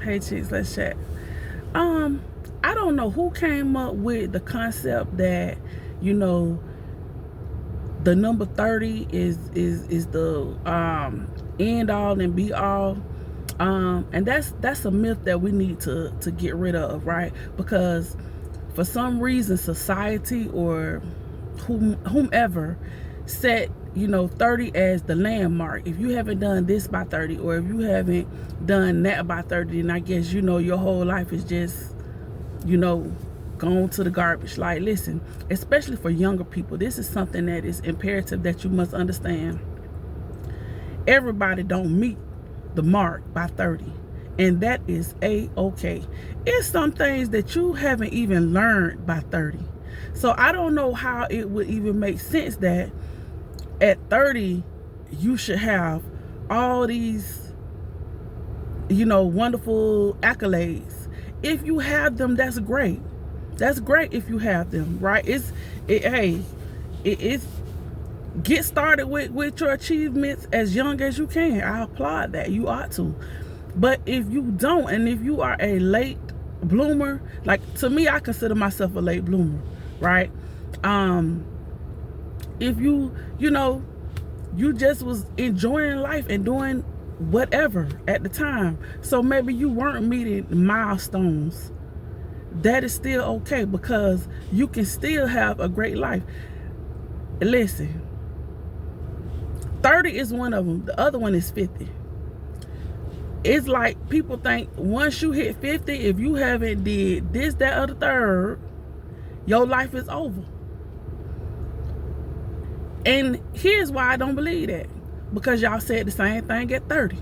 Hey chicks, let's chat. I don't know who came up with the concept that, you know, the number 30 is the end all and be all. And that's a myth that we need to get rid of, right? Because for some reason society or whomever set 30 as the landmark. If you haven't done this by 30, or if you haven't done that by 30, then I guess your whole life is just gone to the garbage. Like, listen, especially for younger people, this is something that is imperative that you must understand. Everybody don't meet the mark by 30, and that is a-okay. It's some things that you haven't even learned by 30. So I don't know how it would even make sense that at 30 you should have all these wonderful accolades. If you have them, that's great. That's great if you have them, right? It's get started with your achievements as young as you can. I applaud that. You ought to. But if you don't, and if you are a late bloomer, like to me, I consider myself a late bloomer, right? If you just was enjoying life and doing whatever at the time, so maybe you weren't meeting milestones, that is still okay, because you can still have a great life. Listen, 30 is one of them. The other one is 50. It's like people think once you hit 50, if you haven't did this, that, or the third, your life is over. And here's why I don't believe that. Because y'all said the same thing at 30.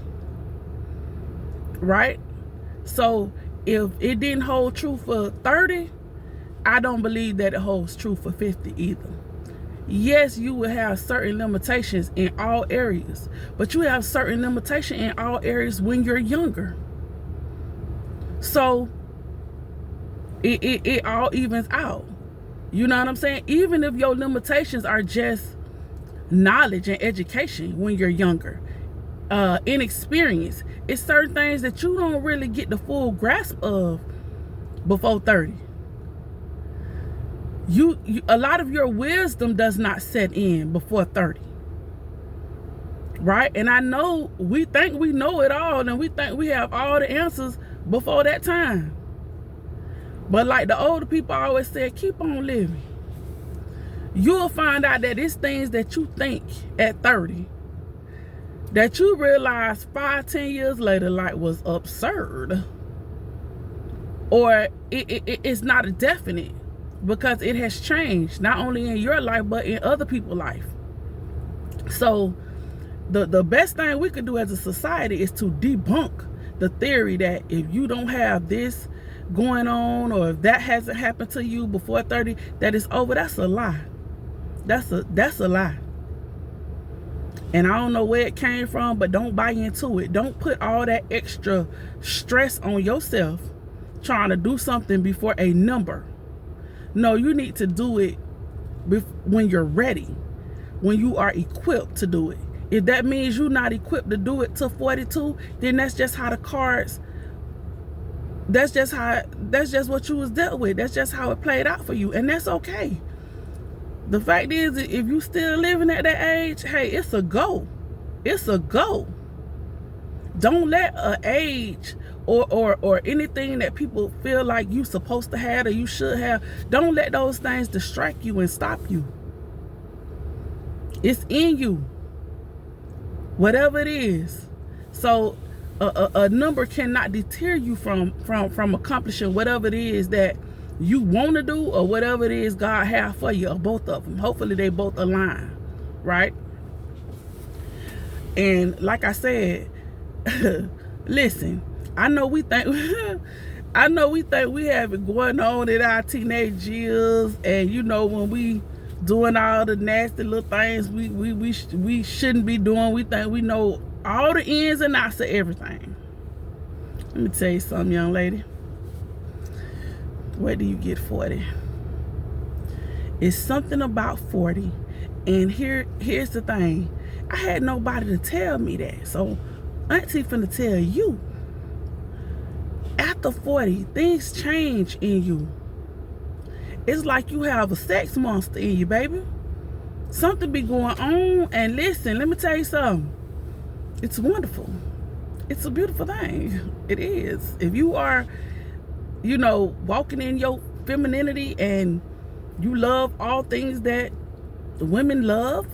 Right? So if it didn't hold true for 30, I don't believe that it holds true for 50 either. Yes, you will have certain limitations in all areas, but you have certain limitations in all areas when you're younger. So it all evens out. You know what I'm saying? Even if your limitations are just knowledge and education when you're younger, inexperience, it's certain things that you don't really get the full grasp of before 30. You a lot of your wisdom does not set in before 30, right? And I know we think we know it all, and we think we have all the answers before that time. But like the older people always said, keep on living. You'll find out that it's things that you think at 30 that you realize 5-10 years later like was absurd, or it's not a definite, because it has changed not only in your life but in other people's life. So the best thing we could do as a society is to debunk the theory that if you don't have this going on, or if that hasn't happened to you before 30, that it's over. That's a lie. That's a lie. And I don't know where it came from, but don't buy into it. Don't put all that extra stress on yourself trying to do something before a number. No, you need to do it when you're ready, when you are equipped to do it. If that means you're not equipped to do it till 42, then that's just how the cards, that's just what you was dealt with. That's just how it played out for you, and that's okay. The fact is, if you still living at that age, hey, it's a go. It's a go. Don't let an age or anything that people feel like you supposed to have or you should have, don't let those things distract you and stop you. It's in you, whatever it is. So a number cannot deter you from accomplishing whatever it is that you want to do, or whatever it is God has for you, or both of them. Hopefully they both align, right? And like I said, listen, I know we think we have it going on in our teenage years, and when we doing all the nasty little things we shouldn't be doing, we think we know all the ins and outs of everything. Let me tell you something, young lady. Where do you get 40? It's something about 40. And here's the thing. I had nobody to tell me that. So Auntie finna tell you. After 40, things change in you. It's like you have a sex monster in you, baby. Something be going on, and listen, let me tell you something. It's wonderful. It's a beautiful thing. It is. If you are, walking in your femininity and you love all things that the women love,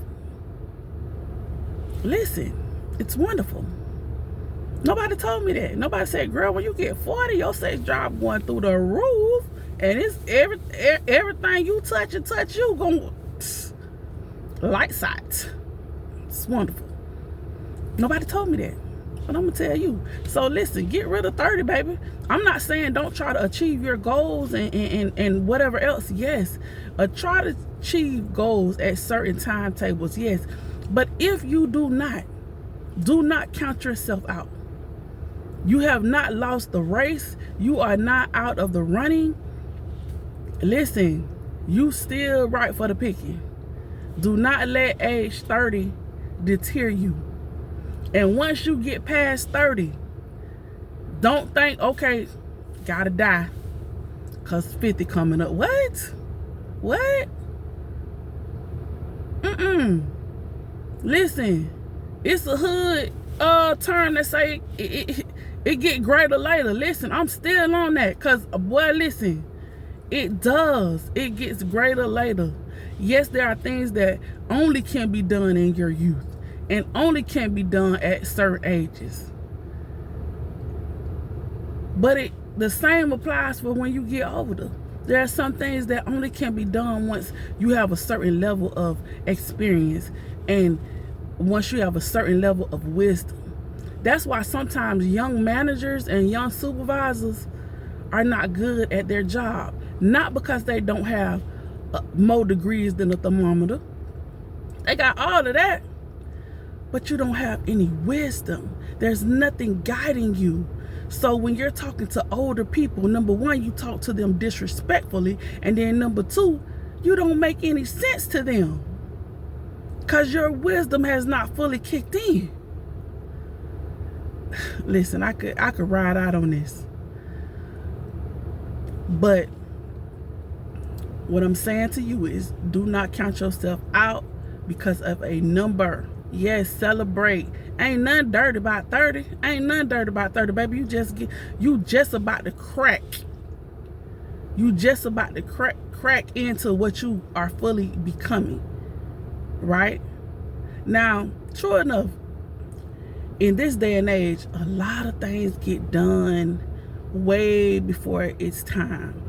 listen, it's wonderful. Nobody told me that. Nobody said, girl, when you get 40, your sex drive going through the roof, and it's everything you touch you going light sight. It's wonderful. Nobody told me that, but I'm gonna tell you. So listen, get rid of 30, baby. I'm not saying don't try to achieve your goals and whatever else. Yes, try to achieve goals at certain timetables. Yes, but if you do not count yourself out. You have not lost the race. You are not out of the running. Listen, you still right for the picking. Do not let age 30 deter you. And once you get past 30, don't think, okay, gotta die, cause 50 coming up. What? Listen, it's a hood term that say it get greater later. Listen, I'm still on that, cause boy, listen, it does. It gets greater later. Yes, there are things that only can be done in your youth and only can be done at certain ages. But the same applies for when you get older. There are some things that only can be done once you have a certain level of experience and once you have a certain level of wisdom. That's why sometimes young managers and young supervisors are not good at their job. Not because they don't have more degrees than a thermometer. They got all of that. But you don't have any wisdom. There's nothing guiding you. So when you're talking to older people, number one, you talk to them disrespectfully. And then number two, you don't make any sense to them. Because your wisdom has not fully kicked in. Listen, I could ride out on this. But what I'm saying to you is, do not count yourself out because of a number. Yes, celebrate. Ain't nothing dirty about 30. Ain't nothing dirty about 30, baby. You just about to crack. You just about to crack into what you are fully becoming. Right? Now, true enough, in this day and age, a lot of things get done way before it's time.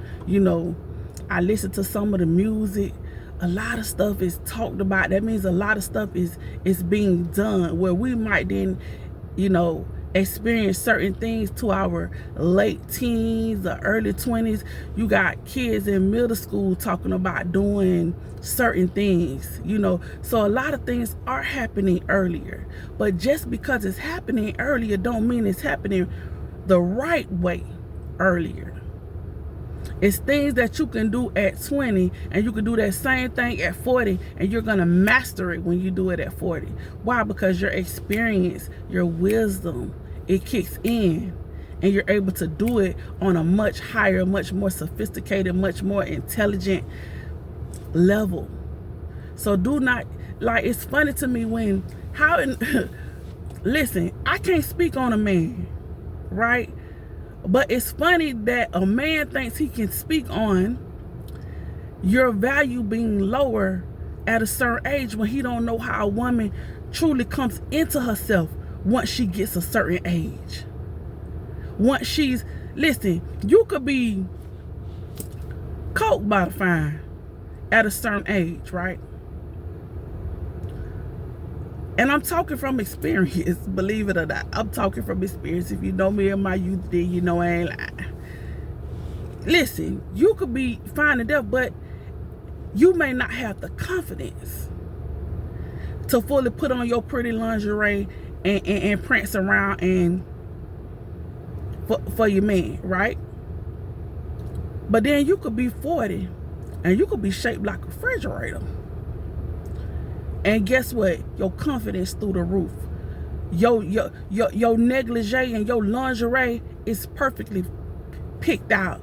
I listen to some of the music. A lot of stuff is talked about. That means a lot of stuff is being done where we might then, experience certain things to our late teens or early 20s. You got kids in middle school talking about doing certain things, So a lot of things are happening earlier. But just because it's happening earlier don't mean it's happening the right way earlier. It's things that you can do at 20 and you can do that same thing at 40 and you're going to master it when you do it at 40. Why? Because your experience, your wisdom, it kicks in and you're able to do it on a much higher, much more sophisticated, much more intelligent level. So do not, it's funny to me listen, I can't speak on a man, right? But it's funny that a man thinks he can speak on your value being lower at a certain age when he don't know how a woman truly comes into herself once she gets a certain age. Once listen, you could be coke by the fine at a certain age, right? And I'm talking from experience, believe it or not. I'm talking from experience. If you know me in my youth, then you know I ain't lying. Listen, you could be fine to death, but you may not have the confidence to fully put on your pretty lingerie and prance around and for your man, right? But then you could be 40 and you could be shaped like a refrigerator. And guess what? Your confidence through the roof. Your negligee and your lingerie is perfectly picked out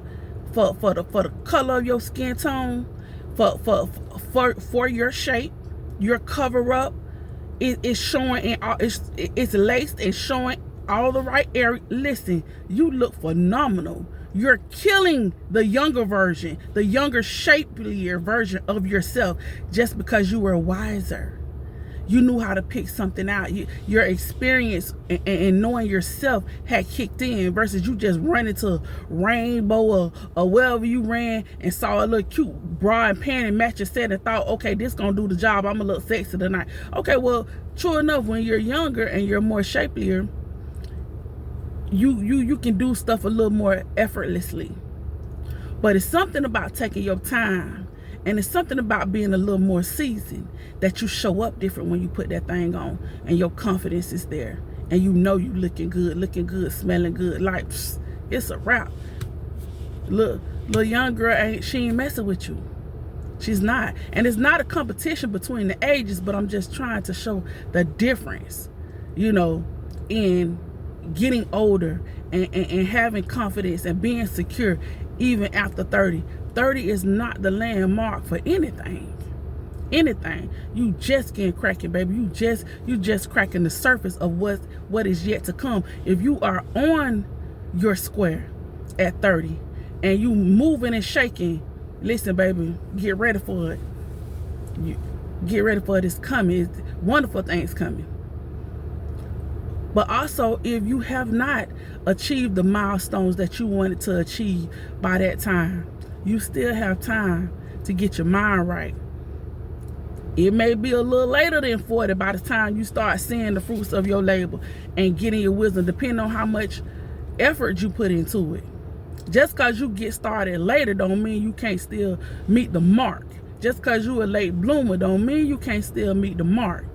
for the color of your skin tone, for your shape, your cover up. It's showing, and it's laced and showing all the right area. Listen, you look phenomenal. You're killing the younger version, the younger, shapelier version of yourself, just because you were wiser. You knew how to pick something out. Your experience and knowing yourself had kicked in, versus you just running to Rainbow or wherever you ran and saw a little cute bra and panty match your set and thought, okay, this gonna do the job. I'm a little sexy tonight. Okay, well, true enough, when you're younger and you're more shapelier, you can do stuff a little more effortlessly. But it's something about taking your time, and it's something about being a little more seasoned, that you show up different when you put that thing on, and your confidence is there, and you know you looking good, smelling good. Like, psst, it's a wrap. Little young girl she ain't messing with you. She's not. And it's not a competition between the ages, but I'm just trying to show the difference, in getting older and having confidence and being secure even after 30. 30 is not the landmark for anything. You just getting cracking, baby. You just cracking the surface of what is yet to come. If you are on your square at 30 and you moving and shaking, listen, baby, get ready for it. Get ready for it. It's coming. It's wonderful things coming. But also, if you have not achieved the milestones that you wanted to achieve by that time, you still have time to get your mind right. It may be a little later than 40 by the time you start seeing the fruits of your labor and getting your wisdom, depending on how much effort you put into it. Just because you get started later don't mean you can't still meet the mark. Just because you're a late bloomer don't mean you can't still meet the mark.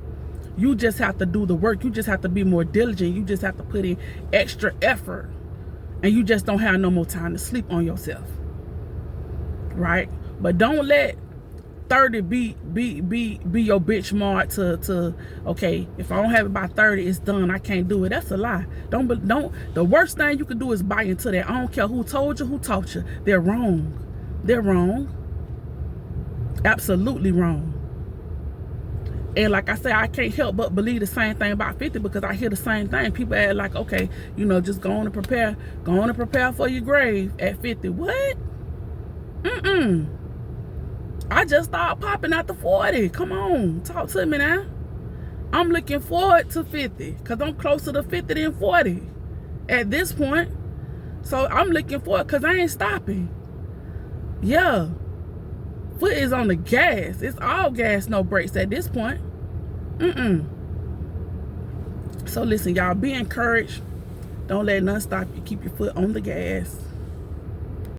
You just have to do the work. You just have to be more diligent. You just have to put in extra effort. And you just don't have no more time to sleep on yourself. Right? But don't let 30 be your benchmark to okay, if I don't have it by 30, it's done. I can't do it. That's a lie. Don't. The worst thing you can do is buy into that. I don't care who told you, who taught you. They're wrong. They're wrong. Absolutely wrong. And like I say, I can't help but believe the same thing about 50, because I hear the same thing. People act like, okay, just go on and prepare for your grave at 50. What? I just started popping out the 40. Come on, talk to me now. I'm looking forward to 50, because I'm closer to 50 than 40 at this point. So I'm looking forward, because I ain't stopping. Yeah. Foot is on the gas. It's all gas, no brakes at this point. So listen, y'all, be encouraged. Don't let nothing stop you. Keep your foot on the gas.